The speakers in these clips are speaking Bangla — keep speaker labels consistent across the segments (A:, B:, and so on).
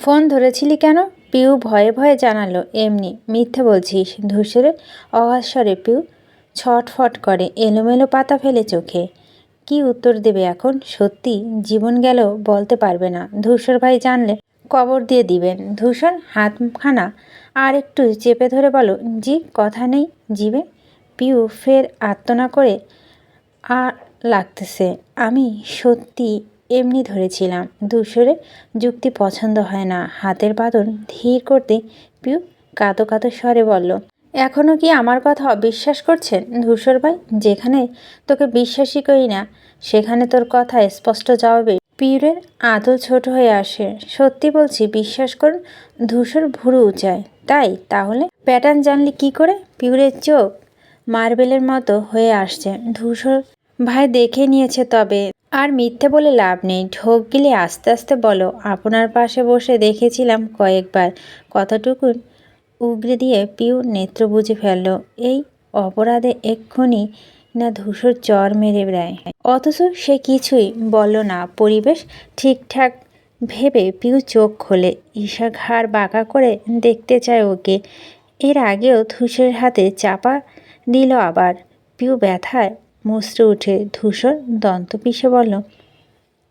A: ফোন ধরেছিলি কেন? পিউ ভয়ে ভয়ে জানালো, এমনি। মিথ্যে বলছিস। ধূসরের অগাধ স্বরে পিউ ছটফট করে, এলোমেলো পাতা ফেলে চোখে। কি উত্তর দেবে এখন? সত্যি জীবন গেল বলতে পারবে না। ধূসর ভাই জানলে কবর দিয়ে দিবেন। ধূসর হাতখানা আর একটু চেপে ধরে বলো, জি কথা নেই জিবে। পিউ ফের আর্তনা করে, আর লাগতেছে। আমি সত্যি এমনি ধরেছিলাম। ধূসরের যুক্তি পছন্দ হয় না। হাতের বাঁধন ধীর করতে পিউ কাঁদো কাঁদো স্বরে বলল, এখনও কি আমার কথা অবিশ্বাস করছেন ধূসর ভাই? যেখানে তোকে বিশ্বাসই করি না সেখানে তোর কথা স্পষ্ট জবাবে পিউরের আদল ছোট হয়ে আসে। সত্যি বলছি, বিশ্বাস করুন। ধূসর ভুরু উঁচায়। তাই? তাহলে প্যাটার্ন জানলি কি করে? পিউরের চোখ মার্বেলের মতো হয়ে আসছে। ধূসর ভাই দেখে নিয়েছে তবে। আর মিথ্যে বলে লাভ নেই। ঢোক গিলে আস্তে আস্তে বলো, আপনার পাশে বসে দেখেছিলাম কয়েকবার। কতটুকুন উগরে দিয়ে পিউ নেত্র বুঝে ফেলল। এই অপরাধে এক্ষুনি না ধূসর চর মেরে দেয়। অথচ সে কিছুই বলল না। পরিবেশ ঠিকঠাক ভেবে পিউ চোখ খোলে। ঈশা ঘাড় বাঁকা করে দেখতে চায় ওকে। এর আগেও ধূসরের হাতে চাপা দিল আবার। পিউ ব্যথায় মুচড়ে উঠে। ধূসর দন্ত পিষে বলল,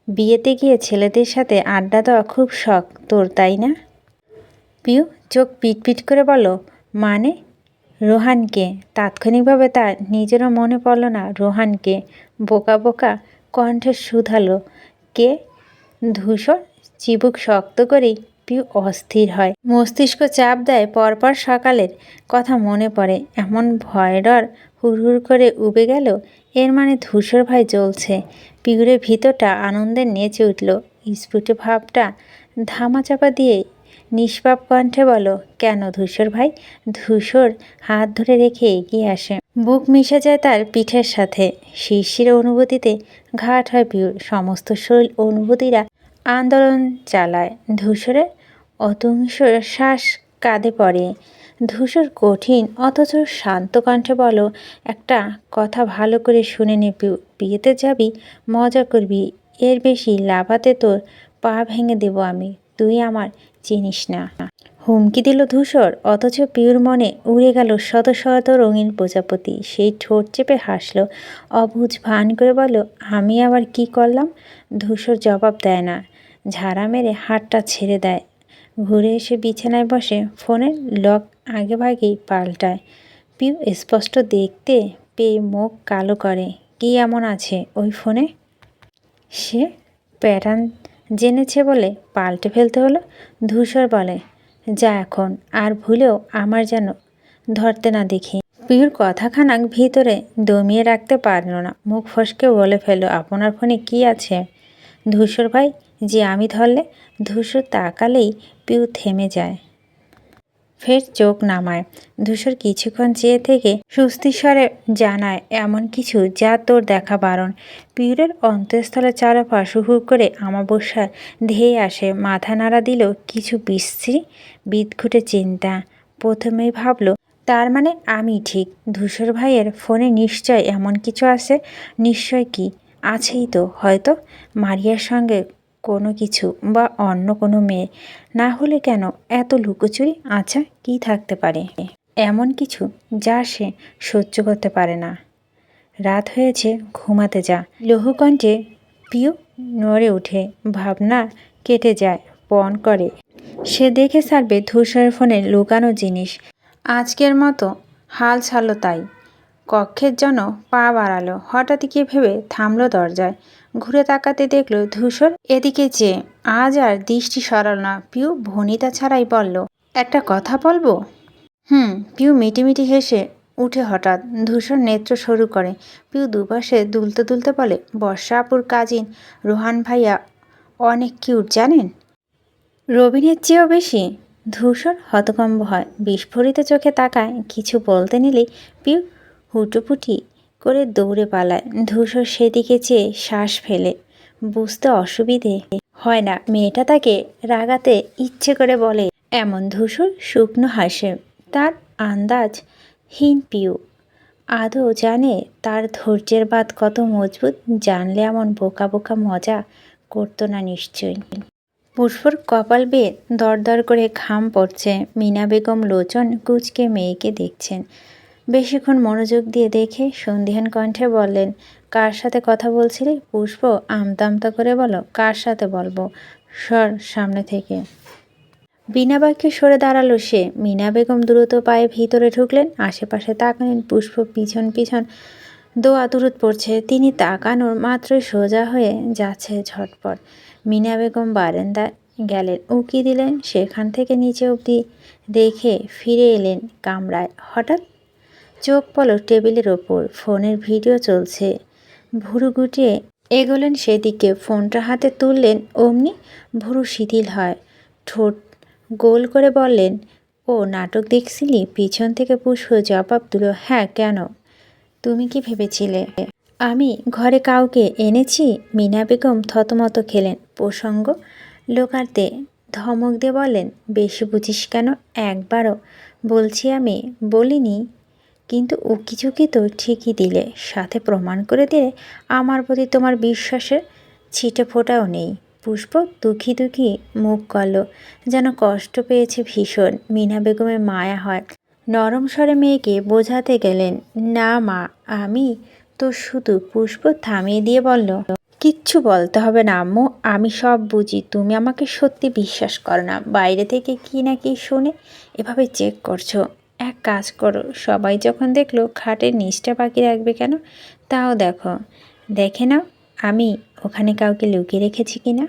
A: বিয়েতে গিয়ে ছেলেদের সাথে আড্ডা দেওয়া খুব শখ তোর, তাই না? পিউ চোখ পিটপিট করে বলল, মানে? রোহানকে। তাৎক্ষণিকভাবে তার নিজেরও মনে পড়ল না রোহানকে। বোকা বোকা কণ্ঠে শুধালো, কে? ধূসর চিবুক শক্ত করেই পিউ অস্থির হয়। মস্তিষ্ক চাপ দেয়। পরপর সকালের কথা মনে পড়ে। এমন ভয়ডর হুড়হুড় করে উবে গেল। এর মানে ধূসর ভাই জ্বলছে। পিউরের ভিতরটা আনন্দে নেচে উঠল। স্ফুটে ভাবটা ধামাচাপা দিয়ে নিষ্পাপ কণ্ঠে বলো, কেন ধূসর ভাই? ধূসর হাত ধরে রেখে এগিয়ে আসে। বুক মিশে যায় তার পিঠের সাথে। শিরশিরে অনুভূতিতে ঘাট হয় পিউর। সমস্ত শরীর অনুভূতিরা আন্দোলন চালায়। ধূসরের অতুংস শ্বাস কাঁধে পড়ে। ধূসর কঠিন অথচ শান্ত কণ্ঠে বলো, একটা কথা ভালো করে শুনে নে পিউ। বিয়েতে যাবি, মজা করবি। এর বেশি লাফাতে তোর পা ভেঙে দেব আমি। তুই আমার চিনিস না। হুমকি দিল ধূসর। অথচ পিউর মনে উড়ে গেল শত শত রঙিন প্রজাপতি। সেই ঠোঁট চেপে হাসল। অবুঝ ভান করে বলল, আমি আবার কি করলাম? ধূসর জবাব দেয় না। ঝাড়া মেরে হাতটা ছেড়ে দেয়। ঘুরে এসে বিছানায় বসে ফোনের লক আগেভাগেই পাল্টায়। পিউ স্পষ্ট দেখতে পেয়ে মুখ কালো করে। কি এমন আছে ওই ফোনে? সে প্যাটার্ন জেনেছে বলে পাল্টে ফেলতে হলো। ধূসর বলে, যা এখন, আর ভুলেও আমার যেন ধরতে না দেখি। পিউর কথাখানাক ভিতরে দমিয়ে রাখতে পারল না। মুখ ফসকে বলে ফেলল, আপনার ফোনে কি আছে ধূসর ভাই, যে আমি ধরলে? ধূসর তাকালেই পিউ থেমে যায়, ফের চোখ নামায়। ধূসর কিছুক্ষণ চেয়ে থেকে সুস্থিস্বরে জানায়, এমন কিছু যা তোর দেখা বারণ। পিউরের অন্তঃস্থলে চারপাশ হু করে আমাবস্যা ধেয়ে আসে। মাথা নাড়া দিল কিছু বিশ্রী বিদঘুটে চিন্তা। প্রথমেই ভাবল, তার মানে আমি ঠিক। ধূসর ভাইয়ের ফোনে নিশ্চয় এমন কিছু আছে। নিশ্চয় কি আছেই তো, হয়তো মারিয়ার সঙ্গে কোনো কিছু, বা অন্য কোনো মেয়ে। না হলে কেন এত লুকোচুরি? আচ্ছা, কি থাকতে পারে এমন কিছু যা সে সহ্য করতে পারে না? রাত হয়েছে, ঘুমাতে যা। লঘুকণ্ঠে পিউ নড়ে উঠে। ভাবনা কেটে যায়, পণ করে। সে দেখে ছাড়বে ধূসরের ফোনে লুকানো জিনিস। আজকের মতো হাল ছাড়ল তাই। কক্ষের জন্য পা বাড়ালো। হঠাৎ কি ভেবে থামল দরজায়। ঘুরে তাকাতে দেখল ধূসর এদিকে চেয়ে। আজ আর দৃষ্টি সরাল না। পিউ ভনিতা ছাড়াই বলল, একটা কথা বলবো? পিউ মিটিমিটি হেসে উঠে হঠাৎ। ধূসর নেত্র শুরু করে। পিউ দুপাশে দুলতে দুলতে বলে, বর্ষা আপুর কাজিন রোহান ভাইয়া অনেক কিউট জানেন, রবিনের চেয়েও বেশি। ধূসর হতকম্ব হয়। বিস্ফোরিত চোখে তাকায়। কিছু বলতে নিলেই পিউ হুটোপুটি করে দৌড়ে পালায়। ধূসর সেদিকে চেয়ে শ্বাস ফেলে। বুঝতে অসুবিধে হয় না মেয়েটা তাকে রাগাতে ইচ্ছে করে বলে এমন। ধূসর শুকনো হাসে। তার আন্দাজহীন পিউ আদৌ জানে তার ধৈর্যের বাঁধ কত মজবুত। জানলে এমন বোকা বোকা মজা করতো না নিশ্চয়ই। পুষ্পর কপাল বেয়ে দরদর করে ঘাম পড়ছে। মিনা বেগম লোচন কুচকে মেয়েকে দেখছেন। বেশিক্ষণ মনোযোগ দিয়ে দেখে সন্ধিহান কণ্ঠে বললেন, কার সাথে কথা বলছিলি? পুষ্প আমতা আমতা করে বলো, কার সাথে বলবো? সর সামনে থেকে। বিনা বাক্যে সরে দাঁড়ালো সে। মিনা বেগম দ্রুত পায়ে ভিতরে ঢুকলেন। আশেপাশে তাকালেন। পুষ্প পিছন পিছন দোয়া দূরত পড়ছে। তিনি তাকানোর মাত্রই সোজা হয়ে যাচ্ছে ঝটপট। মিনা বেগম বারান্দায় গেলেন, উকি দিলেন, সেখান থেকে নিচে অবধি দেখে ফিরে এলেন কামরায়। হঠাৎ চোখ পড়ল টেবিলের ওপর। ফোনের ভিডিও চলছে। ভুরু গুটিয়ে এগোলেন সেদিকে। ফোনটা হাতে তুললেন, অমনি ভুরু শিথিল হয়। ঠোঁট গোল করে বললেন, ও নাটক দেখছিলি? পিছন থেকে পুষ্প জবাব দিল, হ্যাঁ কেন? তুমি কি ভেবেছিলে আমি ঘরে কাউকে এনেছি? মিনা বেগম থতমত খেলেন। প্রসঙ্গ লোকার্তে ধমক দিয়ে বললেন, বেশি বুঝিস কেন? একবারও বলছি আমি বলিনি। কিন্তু উকিঝুঁকি তো ঠিকই দিলে, সাথে প্রমাণ করে দিলে আমার প্রতি তোমার বিশ্বাসের ছিটে ফোটাও নেই। পুষ্প দুঃখী দুঃখী মুখ করল, যেন কষ্ট পেয়েছে ভীষণ। মিনা বেগমের মায়া হয়। নরম স্বরে মেয়েকে বোঝাতে গেলেন, না মা, আমি তো শুধু। পুষ্প থামিয়ে দিয়ে বলল, কিচ্ছু বলতে হবে না আম্মু, আমি সব বুঝি। তুমি আমাকে সত্যি বিশ্বাস করো না। বাইরে থেকে কি না কি শুনে এভাবে চেক করছো। এক কাজ করো, সবাই যখন দেখলো খাটের নিচটা বাকি রাখবে কেন? তাও দেখো, দেখে নাও আমি ওখানে কাউকে লুকিয়ে রেখেছি কিনা।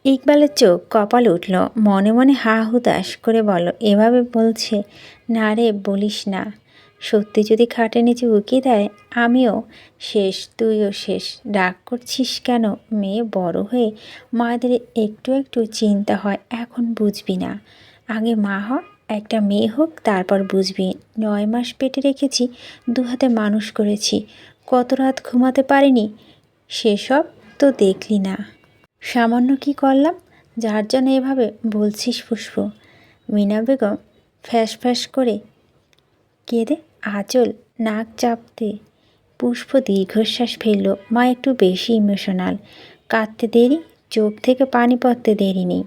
A: ইকবালের চোখ কপাল উঠল। মনে মনে হা হুতাশ করে বলল, এভাবে বলছে না রে, বলিস না। সত্যি যদি খাটের নিচে উকি দেয়, আমিও শেষ, তুইও শেষ। রাগ করছিস কেন? মেয়ে বড় হয়ে মায়েদের একটু একটু চিন্তা হয়, এখন বুঝবি না। আগে মা হ, একটা মেয়ে হোক, তারপর বুঝবি। 9 মাস পেটে রেখেছি, 2 হাতে মানুষ করেছি। কত রাত ঘুমাতে পারিনি, সেসব তো দেখলি না। সামান্য কি করলাম যার জন্য এভাবে বলছিস পুষ্প? মিনা বেগম ফ্যাস ফ্যাস করে কেঁদে আঁচল নাক চাপতে পুষ্প দীর্ঘশ্বাস ফেলল। মা একটু বেশি ইমোশনাল। কাঁদতে দেরি, চোখ থেকে পানি পড়তে দেরি নেই।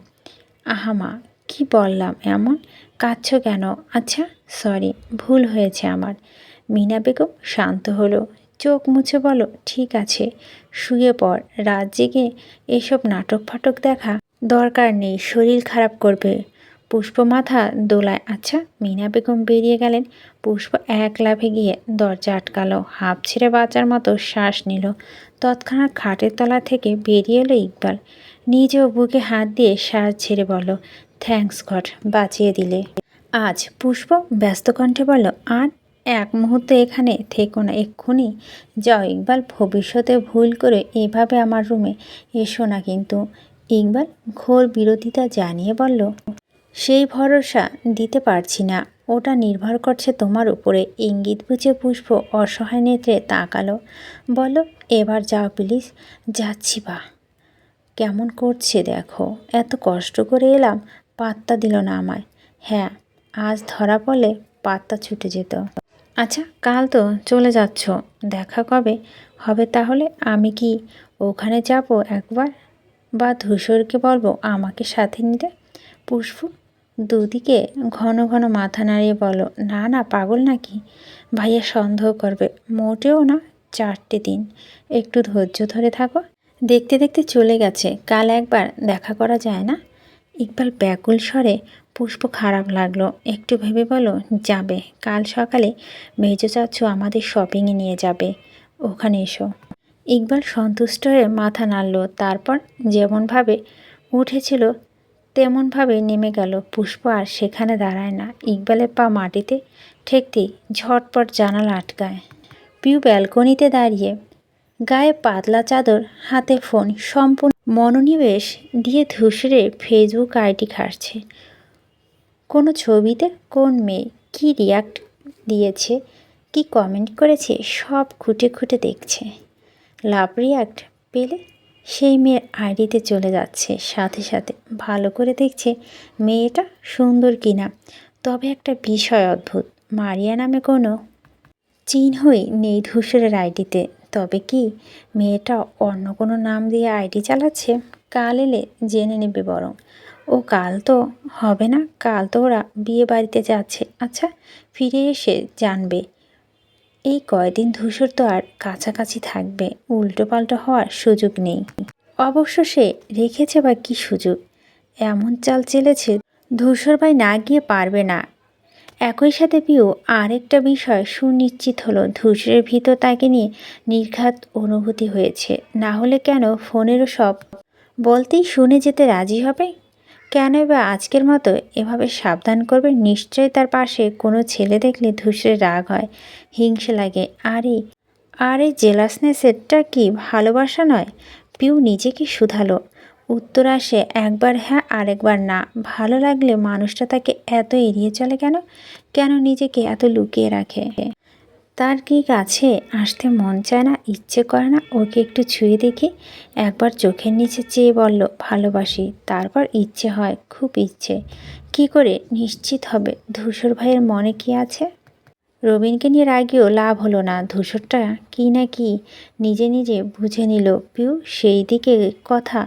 A: আহা মা, কী বললাম এমন? কাঁদছ কেন? আচ্ছা সরি, ভুল হয়েছে আমার। মিনা বেগম শান্ত হলো। চোখ মুছে বলো, ঠিক আছে, শুয়ে পড়। রাত জেগে এসব নাটক ফাটক দেখা দরকার নেই, শরীর খারাপ করবে। পুষ্প মাথা দোলায়। আচ্ছা। মিনা বেগম বেরিয়ে গেলেন। পুষ্প এক লাফে গিয়ে দরজা আটকালো। হাঁপ ছেড়ে বাঁচার মতো শ্বাস নিল। তৎক্ষণাৎ খাটের তলা থেকে বেরিয়ে এলো ইকবাল। নিজেও বুকে হাত দিয়ে শ্বাস ছেড়ে বলল, থ্যাঙ্কস গড, বাঁচিয়ে দিলে আজ। পুষ্প ব্যস্ত কণ্ঠে বলল, আর এক মুহূর্তে এখানে থেকো না, এক্ষুনি যাও। ইকবাল, ভবিষ্যতে ভুল করে এভাবে আমার রুমে এসো না কিন্তু। ইকবাল ঘোর বিরোধিতা জানিয়ে বলল, সেই ভরসা দিতে পারছি না, ওটা নির্ভর করছে তোমার উপরে। ইঙ্গিত বুঝে পুষ্প অসহায় নেত্রে তাকালো। বলো, এবার যাও প্লিজ। যাচ্ছি। বা কেমন করছে দেখো, এত কষ্ট করে এলাম, পাত্তা দিল না আমায়। হ্যাঁ, আজ ধরা পড়লে পাত্তা ছুটে যেত। আচ্ছা, কাল তো চলে যাচ্ছ, দেখা কবে হবে তাহলে? আমি কি ওখানে যাব একবার? বা ধূসরকে বলবো আমাকে সাথে নিতে? পুষ্প দুদিকে ঘন ঘন মাথা নাড়িয়ে বলো, না না, পাগল নাকি? ভাইয়া সন্দেহ করবে। মোটেও না, 4টে দিন, একটু ধৈর্য ধরে থাকো। দেখতে দেখতে চলে গেছে, কাল একবার দেখা করা যায় না? ইকবাল ব্যাকুল স্বরে। পুষ্প খারাপ লাগলো। একটু ভেবে বলো, যাবে। কাল সকালে মেজো চাচ্ছু আমাদের শপিংয়ে নিয়ে যাবে, ওখানে এসো। ইকবাল সন্তুষ্ট হয়ে মাথা নাড়ল। তারপর যেমনভাবে উঠেছিল তেমনভাবে নেমে গেল। পুষ্প আর সেখানে দাঁড়ায় না। ইকবালের পা মাটিতে ঠেকতেই ঝটপট জানালা আটকায়। পিউ ব্যালকনিতে দাঁড়িয়ে, গায়ে পাতলা চাদর, হাতে ফোন, সম্পূর্ণ মনোনিবেশ দিয়ে ধূসরে ফেসবুক আইডি ঘাঁটছে। কোনো ছবিতে কোন মেয়ে কী রিয়াক্ট দিয়েছে, কি কমেন্ট করেছে, সব খুঁটে খুঁটে দেখছে। লাভ রিয়াক্ট পেলে সেই মেয়ের আইডিতে চলে যাচ্ছে, সাথে সাথে ভালো করে দেখছে মেয়েটা সুন্দর কিনা। তবে একটা বিষয় অদ্ভুত, মারিয়া নামে কোনো চিহ্নই নেই ধূসরের আইডিতে। তবে কি মেয়েটা অন্য কোনো নাম দিয়ে আইডি চালাচ্ছে? কাল এলে জেনে নেবে বরং। ও কাল তো হবে না, কাল তো ওরা বিয়ে বাড়িতে যাচ্ছে। আচ্ছা, ফিরে এসে জানবে। এই কয়দিন ধূসর তো আর কাছাকাছি থাকবে, উল্টোপাল্টো হওয়ার সুযোগ নেই। অবশ্য সে রেখেছে বা কী সুযোগ? এমন চাল চেলেছে ধূসর ভাই না গিয়ে পারবে না। একই সাথে পিউ আরেকটা বিষয় সুনিশ্চিত হলো, ধূসরের ভিতর তাকে নিয়ে নির্ঘাত অনুভূতি হয়েছে। না হলে কেন ফোনেরও সব বলতেই শুনে যেতে রাজি হবে? কেন বা আজকের মতো এভাবে সাবধান করবে? নিশ্চয়ই তার পাশে কোনো ছেলে দেখলে ধূসরের রাগ হয়, হিংসে লাগে। আর এই জেলাসনেসেরটা কি ভালোবাসা নয়? পিউ নিজেকে শুধালো। উত্তর আসে একবার হ্যাঁ, আরেকবার না। ভালো লাগলে মানুষটা তাকে এত এড়িয়ে চলে কেন? কেন নিজেকে এত লুকিয়ে রাখে? তার কি কাছে আসতে মন চায় না, ইচ্ছে করে না ওকে একটু ছুঁয়ে দেখি? একবার চোখের নিচে চেয়ে বলল ভালোবাসি, তারপর ইচ্ছে হয়, খুব ইচ্ছে। কি করে নিশ্চিত হবে ধূসর ভাইয়ের মনে কি আছে? রবিনকে নিয়ে রাগিও লাভ হলো না। ধূসরটা কি না কি নিজে নিজে বুঝে নিল। পিউ সেই দিকে কথা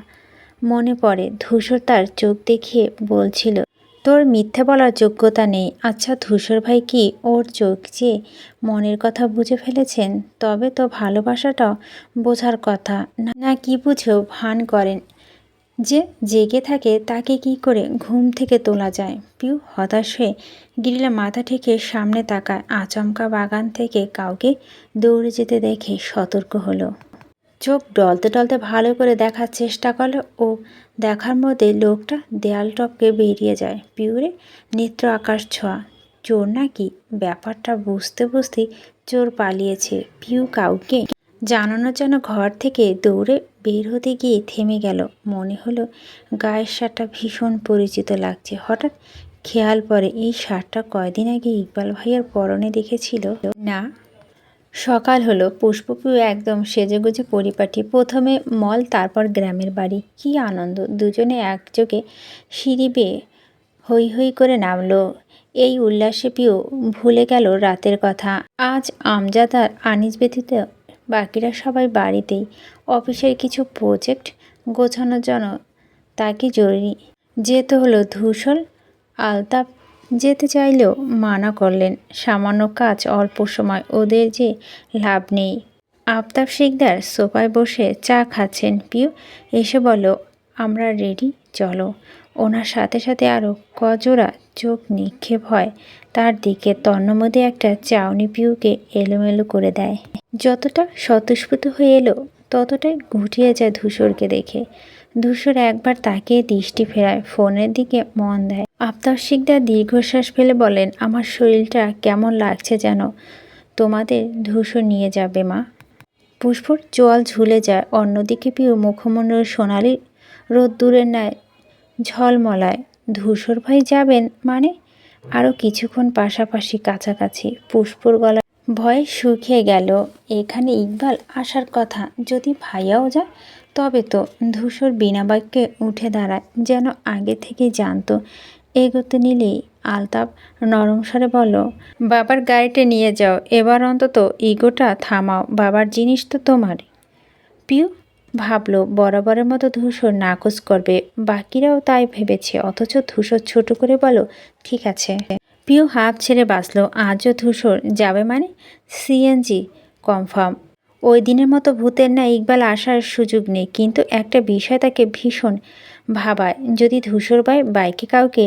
A: মনে পড়ে। ধূসর তার চোখ দেখিয়ে বলছিল, তোর মিথ্যে বলার যোগ্যতা নেই। আচ্ছা, ধূসর ভাই কি ওর চোখ চেয়ে মনের কথা বুঝে ফেলেছেন? তবে তো ভালোবাসাটাও বোঝার কথা না, কি বুঝেও ভান করেন যে জেগে থাকে, তাকে কি করে ঘুম থেকে তোলা যায়? পিউ হতাশ হয়ে গ্রিলে মাথা ঠেকে সামনে তাকায়। আচমকা বাগান থেকে কাউকে দৌড়ে যেতে দেখে সতর্ক হলো। চোখ ডলতে ডলতে ভালো করে দেখার চেষ্টা করলো ও দেখার মধ্যে লোকটা দেয়াল টপকে বেরিয়ে যায়। পিউরে নেত্র আকাশ ছোঁয়া। চোর নাকি? ব্যাপারটা বুঝতে বুঝতেই চোর পালিয়েছে। পিউ কাউকে জানানোর জন্য ঘর থেকে দৌড়ে বের হতে গিয়ে থেমে গেল। মনে হলো গায়ের শার্টটা ভীষণ পরিচিত লাগছে। হঠাৎ খেয়াল পড়ে এই শার্টটা কয়দিন আগে ইকবাল ভাইয়ার পরনে দেখেছিল না। সকাল হলো। পুষ্পপিউ একদম সেজেগুজে পরিপাটি। প্রথমে মল, তারপর গ্রামের বাড়ি। কি আনন্দ! দুজনে একযোগে সিঁড়ি বেয়ে হৈ হৈ করে নামলো। এই উল্লাসে পিউ ভুলে গেল রাতের কথা। আজ আমজাদ আর আনিস ব্যতীত বাকিরা সবাই বাড়িতেই। অফিসের কিছু প্রজেক্ট গোছানোর জন্য তাকে জরুরি যেতে হলো। ধূসর আলতাপ যেতে চাইলেও মানা করলেন। সামান্য কাজ, অল্প সময়, ওদের যে লাভ নেই। আফতাব শিকদার সোফায় বসে চা খাচ্ছেন। পিউ এসে বলল, আমরা রেডি, চলো। ওনার সাথে সাথে আরও কজোড়া চোখ নিক্ষেপ হয় তার দিকে। তন্মধ্যে একটা চাউনি পিউকে এলোমেলো করে দেয়। যতটা স্বতঃস্ফূর্ত হয়ে এলো ততটাই ঘুটিয়ে যায় ধূসরকে দেখে। ধূসর একবার তাকিয়ে দৃষ্টি ফেরায়, ফোনের দিকে মন দেয়। আফতাব শিকদার দীর্ঘশ্বাস ফেলে বলেন, আমার শরীরটা কেমন লাগছে যেন। তোমাদের ধূসর নিয়ে যাবে মা। পুষ্পর চোয়াল ঝুলে যায়। অন্যদিকে পিউ মুখমণ্ডল সোনালি রোদ্দুরের ন্যায় ঝলমলায়। ধূসর ভাই যাবেন মানে? আরও কিছুক্ষণ পাশাপাশি, কাছাকাছি। পুষ্পর গলা ভয়ে শুকিয়ে গেল। এখানে ইকবাল আসার কথা, যদি ভাইয়াও যায় তবে তো। ধূসর বিনা বাক্যে উঠে দাঁড়ায়, যেন আগে থেকেই জানতো এগোতে নিলেই। আলতাপ নরম স্বরে বলল, বাবার গাড়িতে নিয়ে যাও, এবার অন্তত ইগোটা থামাও, বাবার জিনিস তো তোমারই। পিউ ভাবলো বরাবরের মতো ধূসর নাকচ করবে, বাকিরাও তাই ভেবেছে। অথচ ধূসর ছোট করে বলো, ঠিক আছে। পিউ হাঁপ ছেড়ে বাঁচল। আজও ধূসর যাবে মানে? CNG confirm. ওই দিনের মতো ভূতের ন্যায় ইকবাল আসার সুযোগ নেই। কিন্তু একটা বিষয় তাকে ভীষণ ভাবায়, যদি ধূসর ভাই বাইকে কাউকে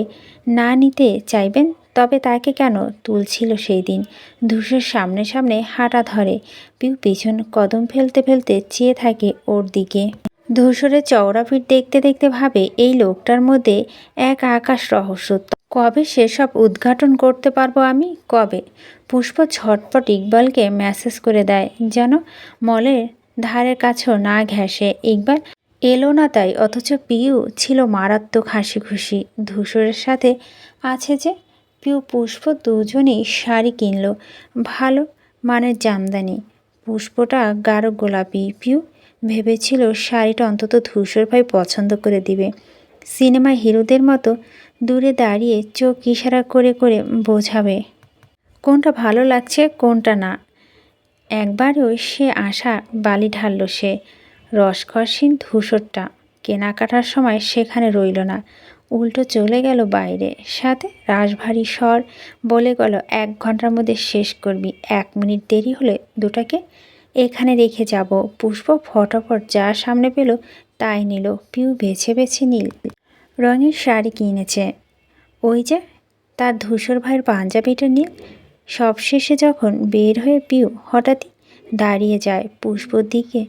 A: না নিতে চাইবেন তবে তাকে কেন তুলছিল সেই দিন? ধূসর সামনে সামনে হাঁটা ধরে। পিউ পিছন কদম ফেলতে ফেলতে চেয়ে থাকে ওর দিকে। ধূসরের চওড়া পিঠ দেখতে দেখতে ভাবে, এই লোকটার মধ্যে এক আকাশ রহস্য। কবে সেসব উদ্ঘাটন করতে পারবো আমি? কবে? পুষ্প ঝটপট ইকবালকে মেসেজ করে দেয়, যেন মলের ধারের কাছেও না ঘেঁষে। ইকবাল এলো না তাই। অথচ পিউ ছিল মারাত্মক হাসি খুশি। ধূসরের সাথে আছে যে। পিউ পুষ্প দুজনেই শাড়ি কিনলো, ভালো মানের জামদানি। পুষ্পটা গাঢ় গোলাপি। পিউ ভেবেছিল শাড়িটা অন্তত ধূসর ভাই পছন্দ করে দিবে। সিনেমা হিরোদের মতো দূরে দাঁড়িয়ে চোখ ইশারা করে করে বোঝাবে কোনটা ভালো লাগছে কোনটা না। একবারও সে আশা বালি ঢালল সে। রসকসীন ধূসরটা কেনাকাটার সময় সেখানে রইল না, উল্টো চলে গেল বাইরে। সাথে রাশভারী স্বর বলে গেল, 1 ঘন্টার মধ্যে শেষ করবি, 1 মিনিট দেরি হলে দুটাকে এখানে রেখে যাব। পুষ্প ফটাফট যা সামনে পেল তাই নিল। পিউ বেছে বেছে নীল রঙের শাড়ি কিনেছে, ওই যে তার ধূসর ভাইয়ের পাঞ্জাবিটা নীল। সবশেষে যখন বের হয়ে পিউ হঠাৎই দাঁড়িয়ে যায় পুষ্পর দিকে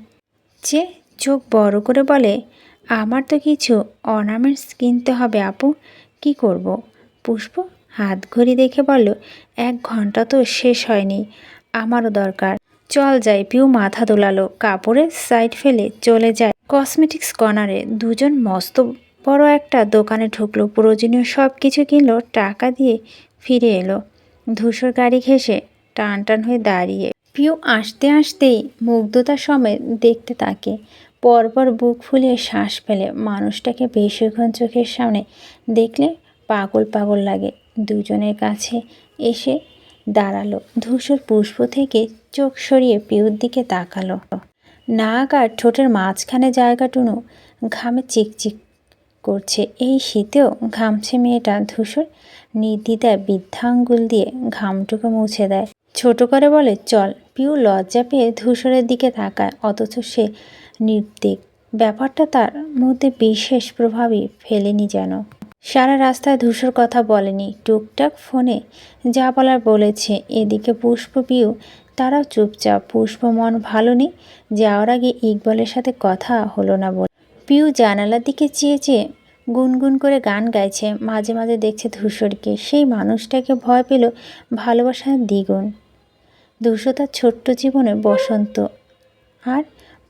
A: যে চোখ বড় করে বলে, আমার তো কিছু অর্নামেন্টস কিনতে হবে আপু, কি করব? পুষ্প হাত ঘড়ি দেখে বলল, 1 ঘন্টা তো শেষ হয়নি, আমারও দরকার। চল যাই। পিউ মাথা দোলালো, কাপড়ের সাইড ফেলে চলে যায় কসমেটিক্স কর্নারে। দুজন মস্ত বড় একটা দোকানে ঢুকলো, প্রয়োজনীয় সব কিছু কিনলো, টাকা দিয়ে ফিরে এলো। ধূসর গাড়ি ঘেঁষে টান টান হয়ে দাঁড়িয়ে পিউ আসতে আসতেই মুগ্ধতা সমেত দেখতে তাকে। পরপর বুক ফুলিয়ে শ্বাস ফেলে। মানুষটাকে বেশিক্ষণ চোখের সামনে দেখলে পাগল পাগল লাগে। দুজনের কাছে এসে দাঁড়ালো। ধূসর পুষ্প থেকে চোখ সরিয়ে পিউর দিকে তাকালো। নাক আর ঠোঁটের মাঝখানে জায়গাটুকু ঘামে চিকচিক করছে। এই শীতেও ঘামছে মেয়েটা। ধূসর নির্দ্বিধায় বৃদ্ধা আঙ্গুল দিয়ে ঘামটুকু মুছে দেয়, ছোট করে বলে, চল। পিউ লজ্জা পেয়ে ধূসরের দিকে তাকায়, অথচ সে নির্দেক। ব্যাপারটা তার মধ্যে বিশেষ প্রভাবই ফেলেনি যেন। সারা রাস্তায় ধূসর কথা বলেনি, টুকটাক ফোনে যা বলার বলেছে। এদিকে পুষ্প পিউ তারাও চুপচাপ। পুষ্প মন ভালো নেই, যাওয়ার আগে ইকবালের সাথে কথা হলো না বলে। পিউ জানালার দিকে চেয়ে চেয়ে গুনগুন করে গান গাইছে। মাঝে মাঝে দেখছে ধূসরকে, সেই মানুষটাকে ভয় পেল ভালোবাসার দ্বিগুণ। ধূসর তার ছোট্ট জীবনে বসন্ত, আর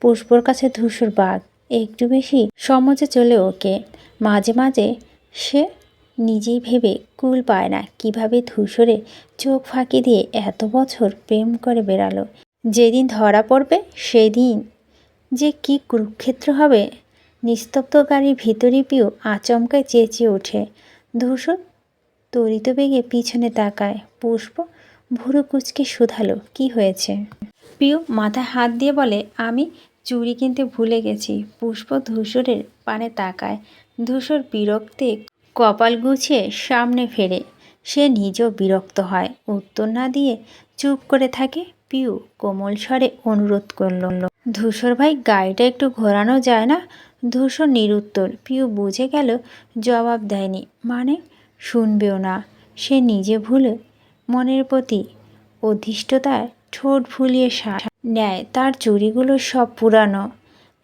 A: পুষ্পর কাছে ধূসর বাঘ। একটু বেশি সমাজে চলে ওকে। মাঝে মাঝে সে নিজেই ভেবে কুল পায় না কিভাবে ধূসরে চোখ ফাঁকি দিয়ে এত বছর প্রেম করে বেড়ালো। যেদিন ধরা পড়বে সেদিন যে কি কুরুক্ষেত্র হবে। নিস্তব্ধ গাড়ির ভিতরে পিউ আচমকায় চেঁচিয়ে ওঠে। ধূসর তরিত বেগে পিছনে তাকায়। পুষ্প ভুরু কুচকে শুধালো, কি হয়েছে? পিউ মাথায় হাত দিয়ে বলে, আমি চুড়ি কিনতে ভুলে গেছি। পুষ্প ধূসরের পানে তাকায়। ধূসর বিরক্তে কপাল গুছিয়ে সামনে ফেরে। সে নিজেও বিরক্ত হয়, উত্তর না দিয়ে চুপ করে থাকে। পিউ কোমল স্বরে অনুরোধ করল, ধূসর ভাই, গাড়িটা একটু ঘোরানো যায় না? ধূসর নিরুত্তর। পিউ বুঝে গেল জবাব দেয়নি মানে শুনবেও না। সে নিজে ভুলে মনের প্রতি অধিষ্ঠতায় ঠোঁট ফুলিয়ে শ্বাস নেয়। তার চুড়িগুলো সব পুরানো,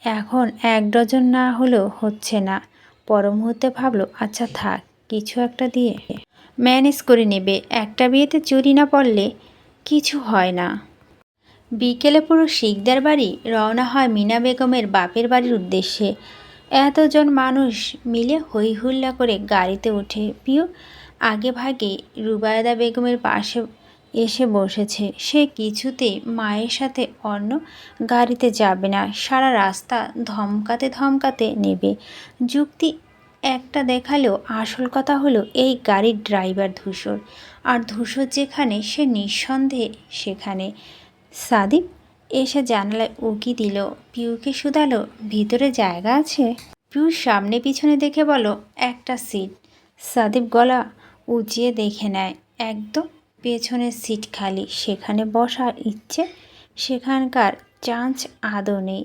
A: এখন 1 ডজন না হলেও হচ্ছে না। পর মুহূর্তে ভাবলো, আচ্ছা থাক, কিছু একটা দিয়ে ম্যানেজ করে নেবে। একটা বিয়েতে চুরি না পড়লে কিছু হয় না। বিকেলে পুরো শিকদার বাড়ি রওনা হয় মিনা বেগমের বাপের বাড়ির উদ্দেশ্যে। এতজন মানুষ মিলে হই হুল্লা করে গাড়িতে ওঠে। পিউ আগে ভাগে রুবায়দা বেগমের পাশে এসে বসেছে। সে কিছুতেই মায়ের সাথে অন্য গাড়িতে যাবে না। সারা রাস্তা ধমকাতে ধমকাতে নেবে। যুক্তি একটা দেখালেও আসল কথা হলো এই গাড়ির ড্রাইভার ধূসর, আর ধূসর যেখানে সে নিঃসন্দেহে সেখানে। সাদিপ এসে জানালায় উকি দিল, পিউকে শুধালো, ভিতরে জায়গা আছে? পিউ সামনে পিছনে দেখে বলো, একটা সিট। সাদিপ গলা উঁচিয়ে দেখে নেয়, একদম পেছনের সিট খালি। সেখানে বসার ইচ্ছে সেখানকার চান্স আদৌ নেই।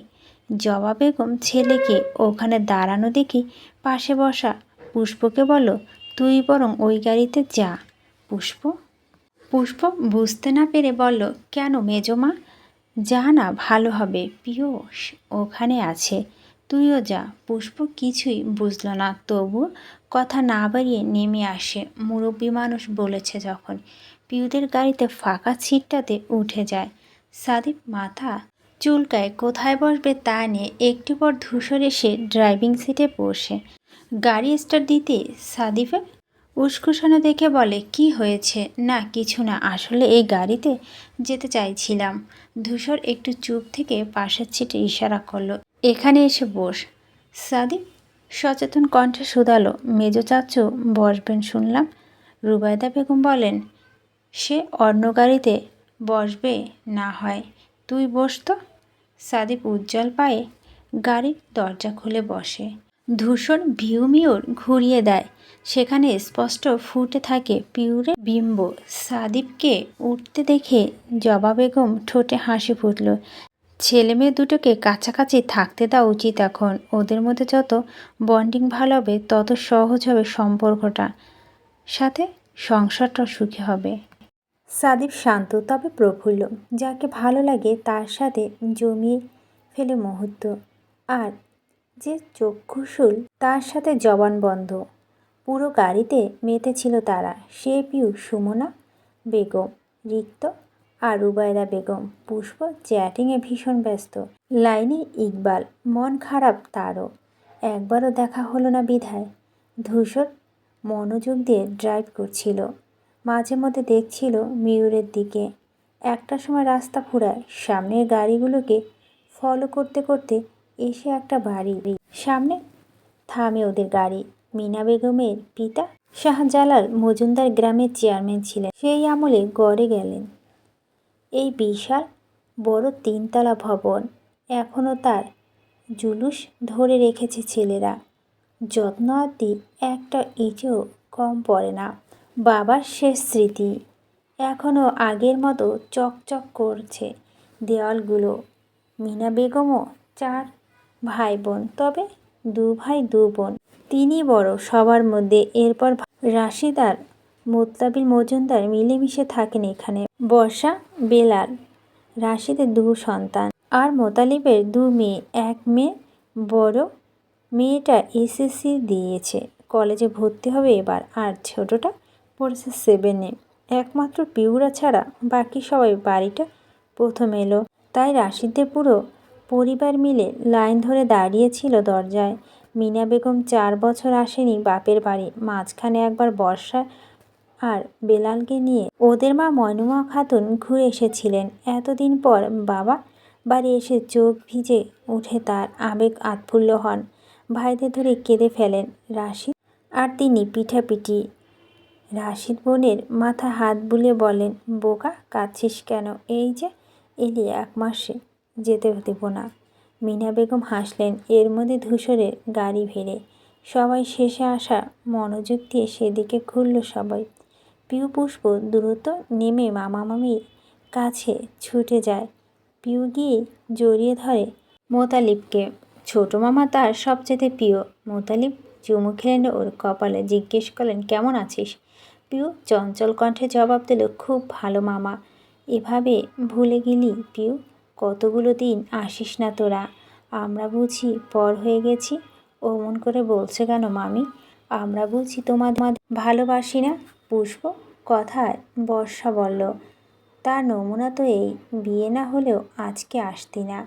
A: জবা বেগম ছেলেকে ওখানে দাঁড়ানো দেখি পাশে বসা পুষ্পকে বলো, তুই বরং ওই গাড়িতে যা। পুষ্প বুঝতে না পেরে বলল, কেন মেজমা? যা না, ভালো হবে। পিয়ুষ ওখানে আছে, তুইও যা। পুষ্প কিছুই বুঝল না, তবু কথা না বাড়িয়ে নেমে আসে। মুরব্বী মানুষ বলেছে যখন। পিউদের গাড়িতে ফাঁকা সিটটাতে উঠে যায়। সাদিপ মাথা চুলকায়, কোথায় বসবে তা নিয়ে। একটু পর ধূসর এসে ড্রাইভিং সিটে বসে। গাড়ি স্টার্ট দিতে সাদিফের উসখুসানো দেখে বলে, কি হয়েছে? না কিছু না, আসলে এই গাড়িতে যেতে চাইছিলাম। ধূসর একটু চুপ থেকে পাশের সিটে ইশারা করলো, এখানে এসে বস। সাদিপ সচেতন কণ্ঠে শুধালো, মেজো চাচু বসবেন শুনলাম। রুবায়দা বেগম বলেন, সে অন্য গাড়িতে বসবে না হয় তুই বস তো। সাদিপ উজ্জ্বল পায়ে গাড়ির দরজা খুলে বসে। ধূসর ভিউ মিরর ঘুরিয়ে দেয়। সেখানে স্পষ্ট ফুটে থাকে পিউরে বিম্ব। সাদীপকে উঠতে দেখে জবা বেগম ঠোঁটে হাসি ফুটল। ছেলে মেয়ে দুটোকে কাছাকাছি থাকতে দেওয়া উচিত এখন। ওদের মধ্যে যত বন্ডিং ভালো হবে তত সহজ হবে সম্পর্কটা, সাথে সংসারটা সুখী হবে। সাদীপ শান্ত তবে প্রফুল্ল। যাকে ভালো লাগে তার সাথে জমিয়ে ফেলে মুহূর্ত। আর যে চক্ষুশূল তার সাথে জবান বন্ধ। পুরো গাড়িতে মেতেছিল তারা। সে পিউ, সুমনা বেগম, রিক্ত আর রুবায়দা বেগম। পুষ্প চ্যাটিংয়ে ভীষণ ব্যস্ত। লাইনে ইকবাল। মন খারাপ তারও। একবারও দেখা হলো না বিধায়। ধূসর মনোযোগ দিয়ে ড্রাইভ করছিল। মাঝে মধ্যে দেখছিল মিউরের দিকে। একটা সময় রাস্তা ফুরায়। সামনের গাড়িগুলোকে ফলো করতে করতে এসে একটা বাড়ি সামনে থামে ওদের গাড়ি। মিনা বেগমের পিতা শাহজালাল মজুমদার গ্রামের চেয়ারম্যান ছিলেন। সেই আমলে গড়ে গেলেন এই বিশাল বড় 3তলা ভবন। এখনও তার জুলুস ধরে রেখেছে ছেলেরা। যত্ন আত্মি একটা ইটেও কম পড়ে না। বাবার শেষ স্মৃতি এখনও আগের মতো চকচক করছে দেওয়ালগুলো। মিনা বেগমও 4 ভাই বোন, তবে 2 ভাই 2 বোন। তিনি বড় সবার মধ্যে। এরপর রাশিদ আর মোত্তাবিল মজুমদার মিলেমিশে থাকেন এখানে। বর্ষা, বেলাল, রাশিদের 2 সন্তান আর মোতালিবের 2 মেয়ে। এক মেয়ে, বড় মেয়েটা এসএসসি দিয়েছে, কলেজে ভর্তি হবে এবার। আর ছোটটা পড়েছে 7-এ। একমাত্র পিউরা ছাড়া বাকি সবাই বাড়িটা প্রথম এলো। তাই রাশিদদের পুরো পরিবার মিলে লাইন ধরে দাঁড়িয়েছিল দরজায়। মিনা বেগম 4 বছর আসেনি বাপের বাড়ি। মাঝখানে একবার বর্ষা আর বেলালকে নিয়ে ওদের মা ময়নুমা খাতুন ঘুরে এসেছিলেন। এতদিন পর বাবা বাড়ি এসে চোখ ভিজে উঠে তার। আবেগ আৎফুল্ল হন। ভাইদের ধরে কেঁদে ফেলেন রাশিদ আর তিনি পিঠাপিঠি। রাশিদ বোনের মাথা হাত বুলিয়ে বলেন, বোকা কাঁদছিস কেন? এই যে এলি, 1 মাসে যেতে দেব না। মিনা বেগম হাসলেন। এর মধ্যে ধূসরের গাড়ি ভিড়ে সবাই শেষে আসা মনোযোগ দিয়ে সেদিকে ঘুরল সবাই। পিউ পুষ্প দ্রুত নেমে মামা মামির কাছে ছুটে যায়। পিউ গিয়ে জড়িয়ে ধরে মোতালিবকে। ছোট মামা তার সবচেয়ে প্রিয়। মোতালিব চুমু খেলেন ওর কপালে। জিজ্ঞেস করলেন, কেমন আছিস? পিউ চঞ্চল কণ্ঠে জবাব দিল, খুব ভালো মামা। এভাবে ভুলে গেলি পিউ? কতগুলো দিন আসিস না তোরা। আমরা বুঝি পর হয়ে গেছি? অমন করে বলছে কেন মামি? আমরা বুঝি তোমাদের ভালোবাসি না? পুষ্প কথায় বর্ষা বলল, তার নমুনা তো এই। বিয়ে না হলেও আজকে আসতি না।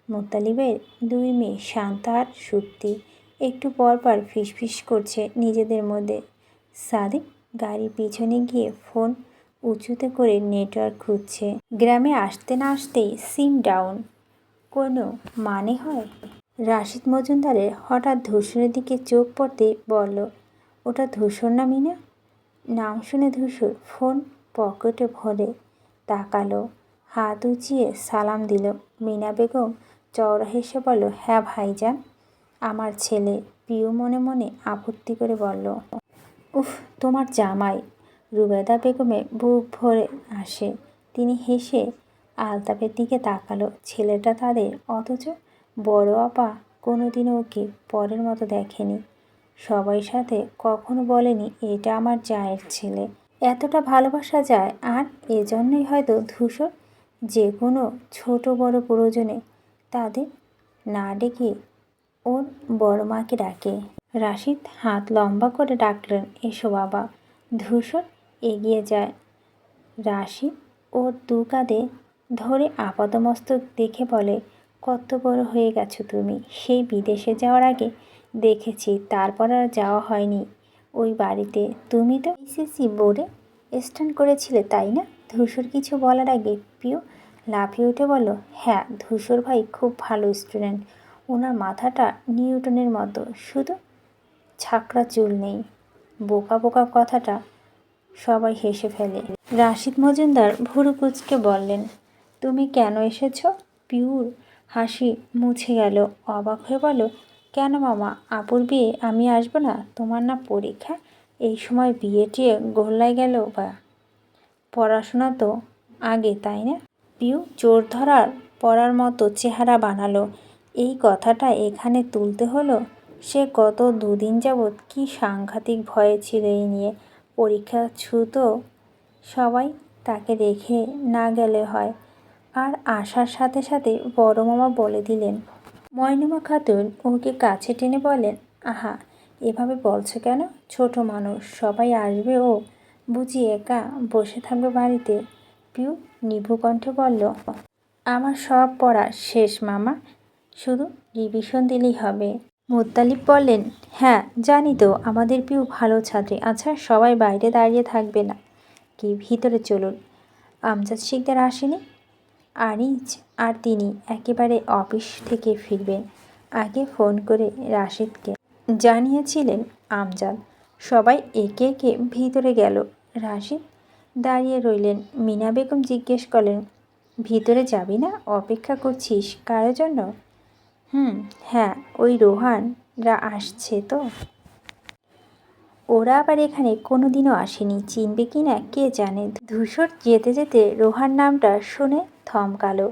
A: মোত্তালিবের 2 মেয়ে শান্তা আর সুপ্তি একটু পর পর ফিসফিস করছে নিজেদের মধ্যে। সাদিক গাড়ির পিছনে গিয়ে ফোন উঁচুতে করে নেটওয়ার্ক খুঁজছে। গ্রামে আসতে না আসতেই সিম ডাউন, কোনো মানে হয়? রাশিদ মজুমদারের হঠাৎ ধূসরের দিকে চোখ পড়তে বলল, ওটা ধূসর না মিনা? নাম শুনে ধূসর ফোন পকেটে ভরে তাকালো, হাত উঁচিয়ে সালাম দিল। মিনা বেগম চওড়া হেসে বলল, হ্যাঁ ভাইজান, আমার ছেলে। পিউ মনে মনে আপত্তি করে বলল, উফ তোমার জামাই। রুবেদা বেগমে বুক ভরে আসে। তিনি হেসে আলতাপের দিকে তাকালো। ছেলেটা তাদের, অথচ বড় আপা কোনোদিনও ওকে পরের মতো দেখেনি। সবাই সাথে কখনো বলেনি এটা আমার জায়ের ছেলে। এতটা ভালোবাসা যায়। আর এজন্যই হয়তো ধূসর যে কোনো ছোট বড় প্রয়োজনে তাদের না ডেকে ওর বড় মাকে ডাকে। রাশিদ হাত লম্বা করে ডাকলেন, এসো বাবা। ধূসর এগিয়ে যায়। রাশিদ ওর 2 কাঁধে ধরে আপাদমস্তক দেখে বলে, কত বড় হয়ে গেছো তুমি। সেই বিদেশে যাওয়ার আগে দেখেছি, তারপর আর যাওয়া হয়নি ওই বাড়িতে। তুমি তো এসএসসি বোর্ডে স্ট্যান্ড করেছিলে, তাই না? ধূসর কিছু বলার আগে পিউ লাফিয়ে উঠে বলল, হ্যাঁ, ধূসর ভাই খুব ভালো স্টুডেন্ট। ওনার মাথাটা নিউটনের মতো, শুধু ছাকড়া চুল নেই। বোকা বোকা কথাটা সবাই হেসে ফেলে। রাশিদ মজুমদার ভুরু কুঁচকে বললেন, তুমি কেন এসেছ? পিউর হাসি মুছে গেল। অবাক হয়ে বলল, কেন মামা, আপুর বিয়ে আমি আসবো না? তোমার না পরীক্ষা? এই সময় বিয়ে টিয়ে গোল্লায় গেল বা? পড়াশোনা তো আগে, তাই না? পিউ চোর ধরার পড়ার মতো চেহারা বানালো। এই কথাটা এখানে তুলতে হলো? সে গত দুদিন যাবৎ কি সাংঘাতিক ভয়ে ছিল এই নিয়ে। পরীক্ষা ছুতো সবাই, তাকে রেখে না গেলে হয়। আর আসার সাথে সাথে বড় মামা বলে দিলেন। ময়নুমা খাতুন ওকে কাছে টেনে বলেন, আহা, এভাবে বলছো কেন? ছোট মানুষ, সবাই আসবে, ও বুঝি একা বসে থাকবে বাড়িতে? পিউ নিভু কণ্ঠে বলল, আমার সব পড়া শেষ মামা, শুধু রিভিশন দিলেই হবে। মুত্তালিব বললেন, হ্যাঁ জানি তো, আমাদের পিউ ভালো ছাত্রী। আচ্ছা সবাই বাইরে দাঁড়িয়ে থাকবে না কি, ভিতরে চলুন। আমজাদ শিকদার আসেনি? আনিজ আর তিনি একেবারে অফিস থেকে ফিরবেন। আগে ফোন করে রাশিদকে জানিয়েছিলেন আমজাদ। সবাই একে একে ভিতরে গেল। রাশিদ দাঁড়িয়ে রইলেন। মিনা বেগম জিজ্ঞেস করলেন, ভিতরে যাবি না? অপেক্ষা করছিস কারোর জন্য? হ্যাঁ, ওই রোহানরা আসছে তো। ওরা আবার এখানে কোনো দিনও আসেনি, চিনবে কি না কে জানে। ধূসর যেতে যেতে রোহান নামটা শুনে থমকালো,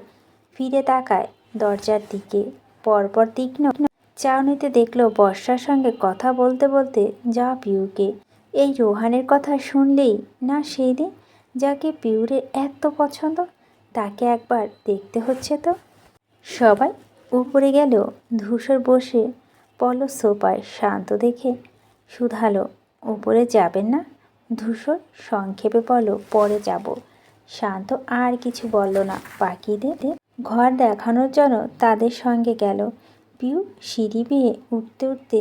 A: ফিরে তাকায় দরজার দিকে। পরপর তীক্ষ্ণ চাউনিতে দেখলো বর্ষার সঙ্গে কথা বলতে বলতে যা পিউকে। এই রোহানের কথা শুনলেই না সেই দিন যাকে পিউরের এত পছন্দ, তাকে একবার দেখতে হচ্ছে তো। সবাই উপরে গেল। ধূসর বসে পড়ল সোফায়, শান্ত দেখে শুধালো, উপরে যাবেন না? ধূসর সংক্ষেপে বলল, পরে যাব। শান্ত আর কিছু বলল না। বাকিদের ঘর দেখানোর জন্য তাদের সঙ্গে গেল। পিউ সিঁড়ি বেয়ে উঠতে উঠতে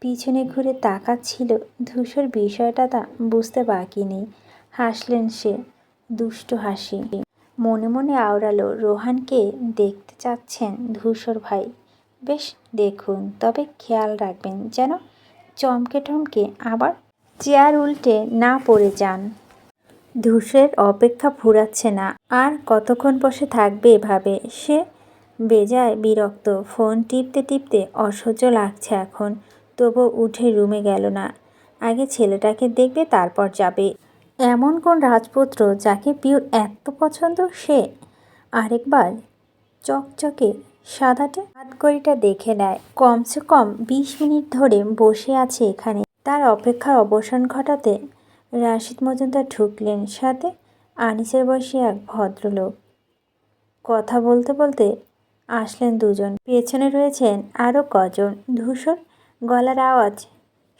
A: পিছনে ঘুরে তাকাচ্ছিল। ধূসর বিষয়টা তা বুঝতে বাকি নেই। হাসলেন সে, দুষ্ট হাসি। মনে মনে আওড়ালো, রোহানকে দেখতে চাচ্ছেন ধূসর ভাই? বেশ দেখুন, তবে খেয়াল রাখবেন যেন চমকে টমকে আবার চেয়ার উল্টে না পড়ে যান। ধূসরের অপেক্ষা ফুরাচ্ছে না। আর কতক্ষণ বসে থাকবে এভাবে? সে বেজায় বিরক্ত। ফোন টিপতে টিপতে অসহ্য লাগছে এখন। তবু উঠে রুমে গেল না। আগে ছেলেটাকে দেখবে, তারপর যাবে। এমন কোন রাজপুত্র যাকে পিউর এত পছন্দ? সে আরেকবার চকচকে সাদাটে হাতঘড়িটা দেখে নেয়। কমসে কম 20 মিনিট ধরে বসে আছে এখানে। তার অপেক্ষার অবসান ঘটাতে রাশিদ মজুমদার ঢুকলেন, সাথে আনিসের বয়সী এক ভদ্রলোক। কথা বলতে বলতে আসলেন দুজন। পেছনে রয়েছেন আরও কজন। ধূসর গলার আওয়াজ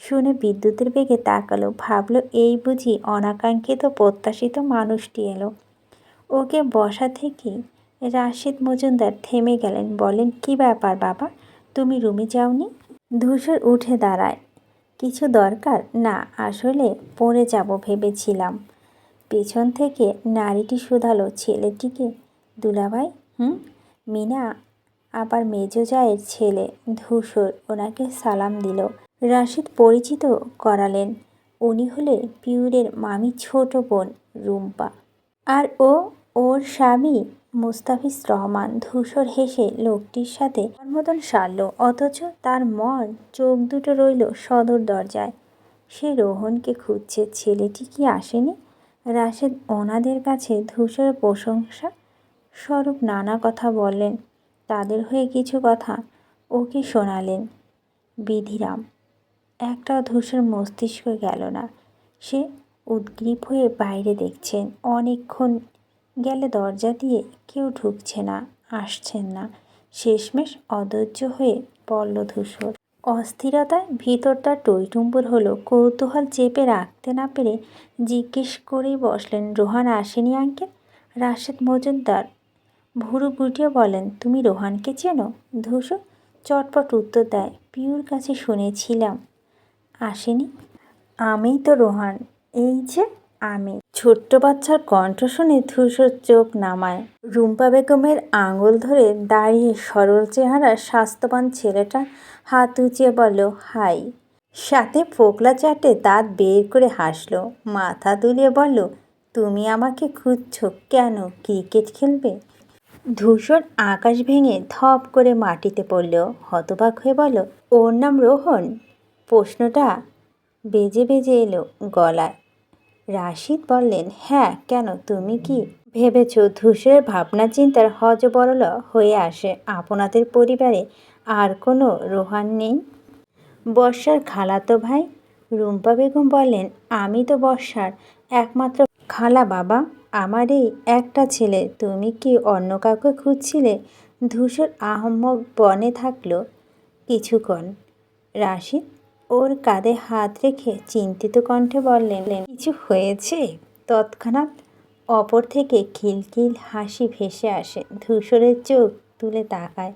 A: শুনে বিদ্যুতের বেগে তাকালো। ভাবলো, এই বুঝি অনাকাঙ্ক্ষিত প্রত্যাশিত মানুষটি এলো। ওকে বসা থেকেই রাশিদ মজুমদার থেমে গেলেন। বলেন, কি ব্যাপার বাবা, তুমি রুমে যাওনি? ধূসর উঠে দাঁড়ায়। কিছু দরকার? না, আসলে পড়ে যাব ভেবেছিলাম। পেছন থেকে নারীটি শুধালো ছেলেটিকে। দুলাভাই? মিনা আবার মেজো জায়ের ছেলে ধূসর ওনাকে সালাম দিল। রাশিদ পরিচিত করালেন, উনি হলে পিউরের মামি ছোট বোন রুম্পা। আর ও ওর স্বামী মুস্তাফিজ রহমান। ধূসর হেসে লোকটির সাথে অনুমোদন সারল, অথচ তার মন চোখ দুটো রইল সদর দরজায়। সে রোহনকে খুঁজছে। ছেলেটি কি আসেনি? রাশেদ ওনাদের কাছে ধূসরের প্রশংসা স্বরূপ নানা কথা বললেন। তাদের হয়ে কিছু কথা ওকে শোনালেন। বিধিরাম একটাও ধূসর মস্তিষ্ক গেল না। সে উদ্গ্রীব হয়ে বাইরে দেখছেন। অনেকক্ষণ গেলে দরজা দিয়ে কেউ ঢুকছে না, আসছেন না। শেষমেশ অধৈর্য হয়ে পড়ল ধূসর। অস্থিরতায় ভিতরটা টইটুম্বুর হলো। কৌতূহল চেপে রাখতে না পেরে জিজ্ঞেস করেই বসলেন, রোহান আসেনি আঙ্কেল? রাশেদ মজুমদার ভুরু গুটিয়ে বলেন, তুমি রোহানকে চেনো? ধূসর চটপট উত্তর দেয়, পিউর কাছে শুনেছিলাম আসেনি। আমিই তো রোহান, এই যে আমি। ছোট্ট বাচ্চার কণ্ঠ শুনে ধূসর চোখ নামায়। রুম্পা বেগমের আঙুল ধরে দাঁড়িয়ে সরল চেহারা স্বাস্থ্যবান ছেলেটা হাত উঁচিয়ে বলল, হাই। সাথে ফোকলা চাটে দাঁত বের করে হাসলো, মাথা দুলিয়ে বলল, তুমি আমাকে খুঁজছো কেন? ক্রিকেট খেলবে? ধূসর আকাশ ভেঙে ধপ করে মাটিতে পড়ল। হতবাক হয়ে বলল, ওর নাম রোহন? প্রশ্নটা বেজে বেজে এলো গলায়। রাশিদ বললেন, হ্যাঁ, কেন, তুমি কি ভেবেছ ধূসরের ভাবনা চিন্তার হজবরল হয়ে আসে আপনাদের পরিবারে আর কোনো রোহান নেই? বর্ষার খালাতো ভাই রুম্পা বেগম বললেন, আমি তো বর্ষার একমাত্র খালা বাবা। আমার এই একটা ছেলে। তুমি কি অন্য কাউকে খুঁজছিলে? ধূসর আহম্মক বনে থাকলো কিছুক্ষণ। রাশিদ ওর কাঁধে হাত রেখে চিন্তিত কণ্ঠে বললেন, কিছু হয়েছে? তৎক্ষণাৎ অপর থেকে খিলখিল হাসি ভেসে আসে। ধূসরের চোখ তুলে তাকায়।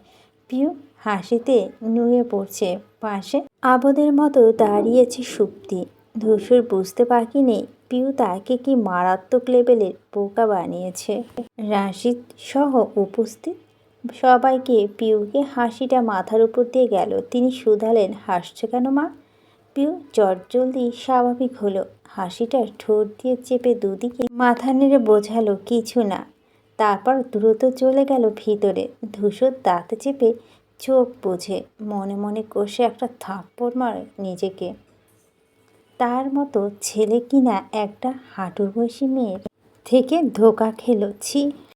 A: পিউ হাসিতে নুয়ে পড়ছে পাশে। আবদের মতো দাঁড়িয়েছে সুপ্তি। ধূসর বুঝতে বাকি নেই পিউ তাকে কি মারাত্মক লেভেলের বোকা বানিয়েছে। রাশিদ সহ উপস্থিত সবাইকে পিউকে হাসিটা মাথার উপর দিয়ে গেল। তিনি শুধালেন, হাসছো কেন মা? পিউ চটজলদি স্বাভাবিক হলো। হাসিটা ঠোঁট দিয়ে চেপে দুদিকে মাথা নেড়ে বোঝালো, কিছু না। তারপর দ্রুত চলে গেল ভিতরে। ধূসর দাঁতে চেপে চোখ বুঝে মনে মনে কষে একটা থাপ্পড় মারে নিজেকে। তার মতো ছেলে কিনা একটা হাঁটুর বয়সী মেয়ের থেকে ধোঁকা খেলো। ছি।